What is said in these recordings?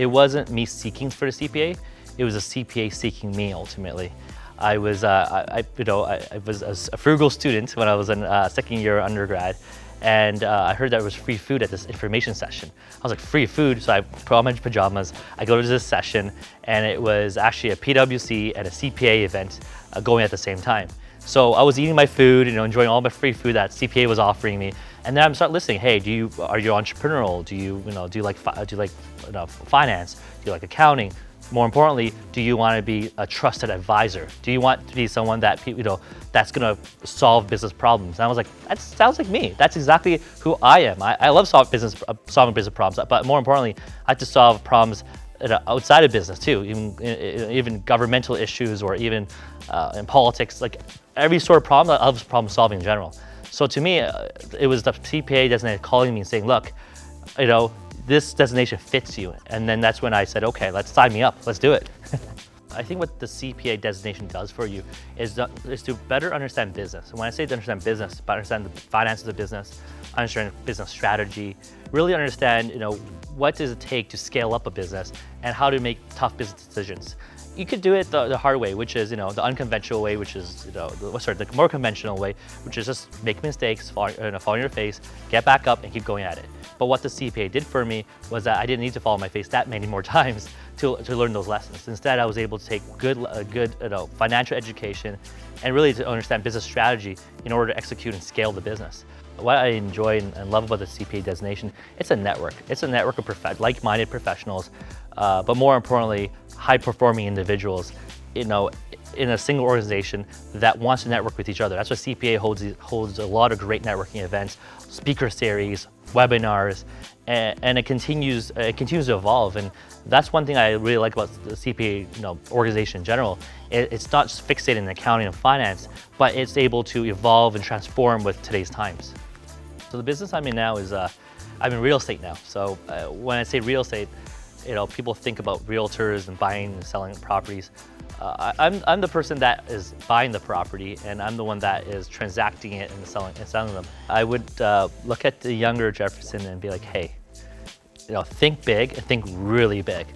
wasn't me seeking for the CPA, it was a CPA seeking me ultimately. I was I was a frugal student when I was in second year undergrad, and I heard there was free food at this information session. I was like, free food? So I put on my pajamas, I go to this session, and it was actually a PwC and a CPA event going at the same time. So I was eating my food, enjoying all my free food that CPA was offering me, and then I'm start listening. Hey, are you entrepreneurial? Do you like finance? Do you like accounting? More importantly, do you want to be a trusted advisor? Do you want to be someone that that's going to solve business problems? And I was like, that sounds like me. That's exactly who I am. I love solving business problems, but more importantly, I have to solve problems outside of business too, even governmental issues or even in politics. Like every sort of problem, I love problem solving in general. So to me, it was the CPA designated calling me and saying, look, this designation fits you. And then that's when I said, okay, let's sign me up, let's do it. I think what the CPA designation does for you is to better understand business. And when I say to understand business, but understand the finances of business, understand business strategy, really understand, what does it take to scale up a business and how to make tough business decisions. You could do it the hard way, which is, the unconventional way, which is, the more conventional way, which is just make mistakes, fall on your face, get back up and keep going at it. But what the CPA did for me was that I didn't need to fall on my face that many more times to learn those lessons. Instead, I was able to take good financial education and really to understand business strategy in order to execute and scale the business. What I enjoy and love about the CPA designation, it's a network. It's a network of like-minded professionals, but more importantly, high-performing individuals, in a single organization that wants to network with each other. That's why CPA holds a lot of great networking events, speaker series, webinars, and it continues to evolve. And that's one thing I really like about the CPA organization in general. It's not just fixated in accounting and finance, but it's able to evolve and transform with today's times. So the business I'm in now is I'm in real estate now. So when I say real estate, people think about realtors and buying and selling properties. I'm the person that is buying the property, and I'm the one that is transacting it and selling them. I would look at the younger Jefferson and be like, hey, think big and think really big,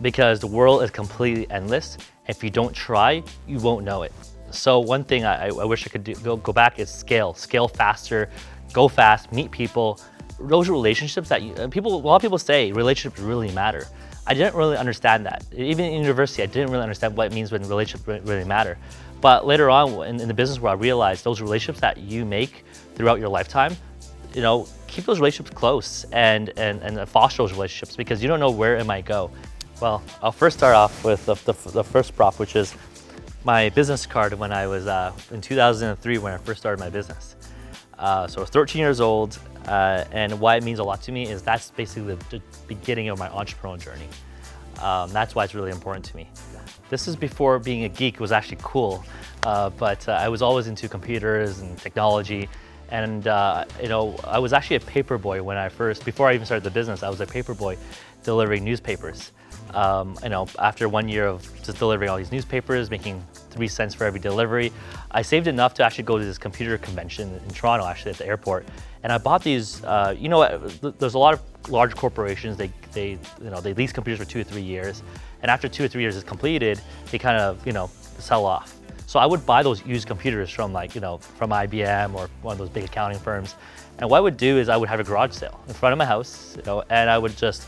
because the world is completely endless. If you don't try, you won't know it. So one thing I wish I could go back is scale faster, go fast, meet people. Those relationships that a lot of people say relationships really matter. I didn't really understand that. Even in university, I didn't really understand what it means when relationships really matter. But later on in the business world, I realized those relationships that you make throughout your lifetime, keep those relationships close and foster those relationships, because you don't know where it might go. Well, I'll first start off with the first prop, which is my business card when I was in 2003 when I first started my business. So I was 13 years old, and why it means a lot to me is that's basically the beginning of my entrepreneurial journey. That's why it's really important to me. This is before being a geek was actually cool, but I was always into computers and technology, and I was actually a paper boy before I even started the business. I was a paper boy delivering newspapers. After 1 year of just delivering all these newspapers, making 3 cents for every delivery, I saved enough to actually go to this computer convention in Toronto, actually at the airport. And I bought these, there's a lot of large corporations, they lease computers for 2 or 3 years. And after 2 or 3 years is completed, they kind of, sell off. So I would buy those used computers from from IBM or one of those big accounting firms. And what I would do is I would have a garage sale in front of my house, and I would just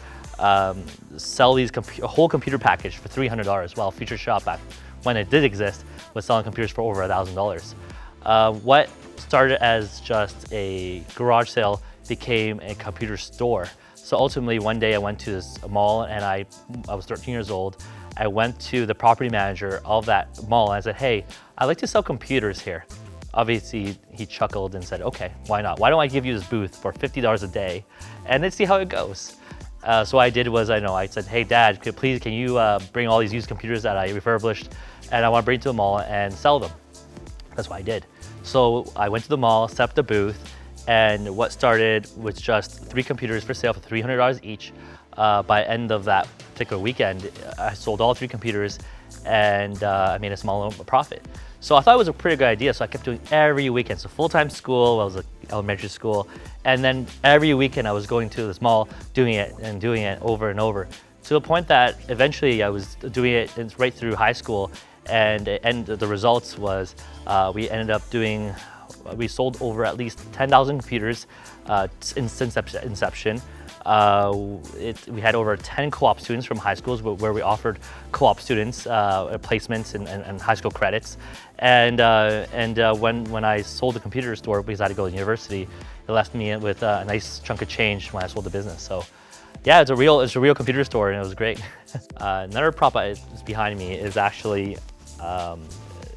sell a whole computer package for $300, while Future Shop, back when it did exist, was selling computers for over $1,000. What started as just a garage sale became a computer store. So ultimately, one day I went to this mall, and I was 13 years old. I went to the property manager of that mall and I said, hey, I'd like to sell computers here. Obviously, he chuckled and said, okay, why not? Why don't I give you this booth for $50 a day and let's see how it goes. So what I did was, I said, hey Dad, can you bring all these used computers that I refurbished, and I want to bring to the mall and sell them. That's what I did. So I went to the mall, set up the booth, and what started with just 3 computers for sale for $300 each. By end of that particular weekend, I sold all 3 computers, and I made a small profit. So I thought it was a pretty good idea, so I kept doing every weekend. So full-time school, I was at elementary school, and then every weekend I was going to this mall, doing it over and over. to the point that eventually I was doing it right through high school, and the results was we ended up doing, we sold over at least 10,000 computers since inception. We had over 10 co-op students from high schools where we offered co-op students placements and high school credits. And when I sold the computer store because I had to go to university, it left me with a nice chunk of change when I sold the business. So yeah, it's a real computer store, and it was great. Another prop is behind me is actually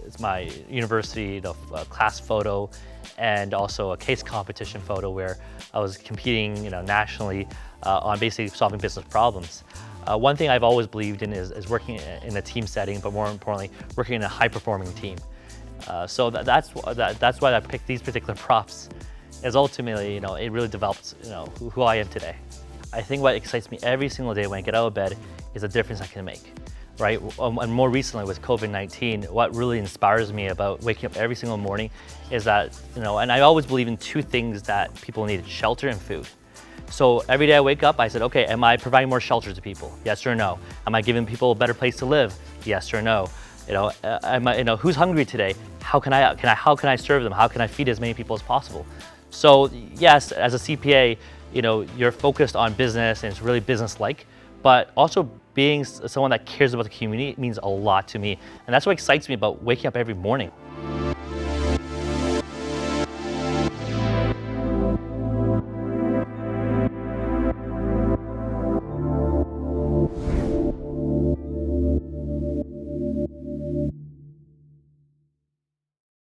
it's my university class photo, and also a case competition photo where I was competing, nationally on basically solving business problems. One thing I've always believed in is working in a team setting, but more importantly, working in a high-performing team. So that's why I picked these particular props. Is ultimately, it really developed, who I am today. I think what excites me every single day when I get out of bed is the difference I can make. Right? And more recently with COVID-19, what really inspires me about waking up every single morning is that, and I always believe in two things that people need: shelter and food. So every day I wake up, I said, okay, am I providing more shelter to people? Yes or no? Am I giving people a better place to live? Yes or no? Who's hungry today? How can I serve them? How can I feed as many people as possible? So yes, as a CPA, you're focused on business and it's really business-like, but also being someone that cares about the community means a lot to me. And that's what excites me about waking up every morning.